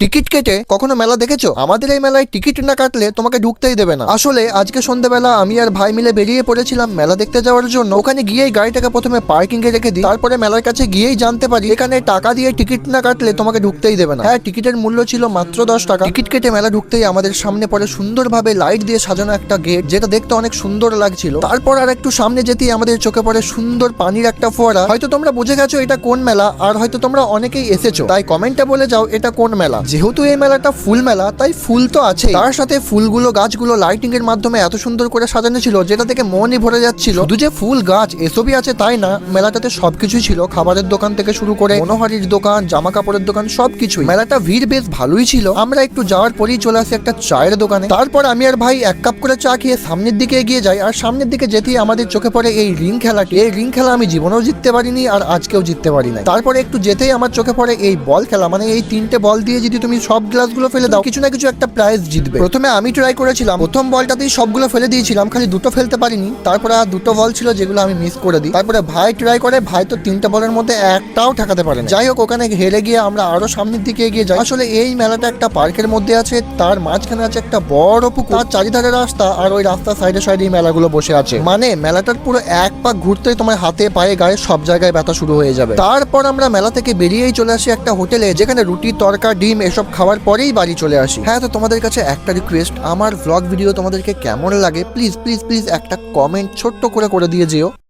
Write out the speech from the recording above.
Ticket কেটে কখনো মেলা দেখেছো? আমাদের এই মেলায় টিকিট না কাটলে তোমাকে ঢুকতেই দেবে না। আসলে আজকে সন্ধ্যাবেলা আমি আর ভাই মিলে বেরিয়ে পড়েছিলাম মেলা দেখতে যাওয়ার জন্য। ওখানে গিয়েই গাড়িটাকে প্রথমে পার্কিং এ রেখে দিই, তারপরে মেলার কাছে গিয়েই জানতে পারি এখানে টাকা দিয়ে টিকিট না কাটলে তোমাকে ঢুকতেই দেবে না। হ্যাঁ, টিকিটের মূল্য ছিল মাত্র 10 টাকা। টিকিট কেটে মেলা ঢুকতেই আমাদের সামনে পড়ে সুন্দরভাবে লাইট দিয়ে সাজানো একটা গেট, যেটা দেখতে অনেক সুন্দর লাগছিল। তারপর আর একটু সামনে যেতেই আমাদের চোখে পড়ে সুন্দর পানির একটা ফোয়ারা। হয়তো তোমরা বুঝে গেছো এটা কোন মেলা, আর হয়তো তোমরা অনেকেই এসেছো, তাই কমেন্টে বলে যাও এটা কোন মেলা। যেহেতু এই মেলাটা ফুল মেলা, তাই ফুল তো আছে, তার সাথে ফুলগুলো গাছগুলো লাইটিং এর মাধ্যমে এত সুন্দর করে সাজানো ছিল যেটা থেকে মনই ভরে যাচ্ছিল। শুধু যে ফুল গাছ এসবই আছে তাই না, মেলাটাতে সবকিছুই ছিল, খাবারের দোকান থেকে শুরু করে মনোহারির দোকান, জামা কাপড়ের দোকান, সবকিছুই। মেলাটা ভিড় বেশ ভালোই ছিল। আমরা একটু যাওয়ার পরেই চলে আসি একটা চায়ের দোকানে। তারপর আমি আর ভাই এক কাপ করে চা খেয়ে সামনের দিকে এগিয়ে যাই, আর সামনের দিকে যেতেই আমাদের চোখে পড়ে এই রিং খেলাটি। এই রিং খেলা আমি জীবনেও জিততে পারিনি, আর আজকেও জিততে পারি না। তারপরে একটু যেতেই আমার চোখে পড়ে এই বল খেলা, মানে এই 3টে বল দিয়ে যদি তুমি সব গ্লাসগুলো ফেলে দাও কিছু না কিছু একটা প্রাইজ জিতবে। প্রথমে আমি ট্রাই করেছিলাম, প্রথম বলটাতেই সবগুলো ফেলে দিয়েছিলাম, খালি দুটো ফেলতে পারিনি। তারপরে আর দুটো বল ছিল যেগুলো আমি মিস করে দিই। তারপরে ভাই ট্রাই করে, ভাই তো 3টে বলের মধ্যে একটাও ঠেকাতে পারে না। যাই হোক, ওখানে হেরে গিয়ে আমরা আরো সামনের দিকে এগিয়ে যাই। আসলে এই মেলাটা একটা পার্কের মধ্যে আছে, তার মাঝখানে আছে একটা বড় পুকুর, তার চারিধারে রাস্তা, আর ওই রাস্তার সাইডে সাইডে এই মেলাগুলো বসে আছে। মানে মেলাটার পুরো এক পাক ঘুরতেই তোমার হাতে পায়ে গায়ে সব জায়গায় ব্যথা শুরু হয়ে যাবে। তারপর আমরা মেলা থেকে বেরিয়েই চলে আসি একটা হোটেলে, যেখানে রুটি, তরকা, ডিম এসব খাওয়ার পরেই বাড়ি চলে আসি। হ্যাঁ, তো তোমাদের কাছে একটা রিকোয়েস্ট, আমার ভ্লগ ভিডিও তোমাদেরকে কেমন লাগে প্লিজ প্লিজ প্লিজ একটা কমেন্ট ছোট্ট করে দিয়ে যেও।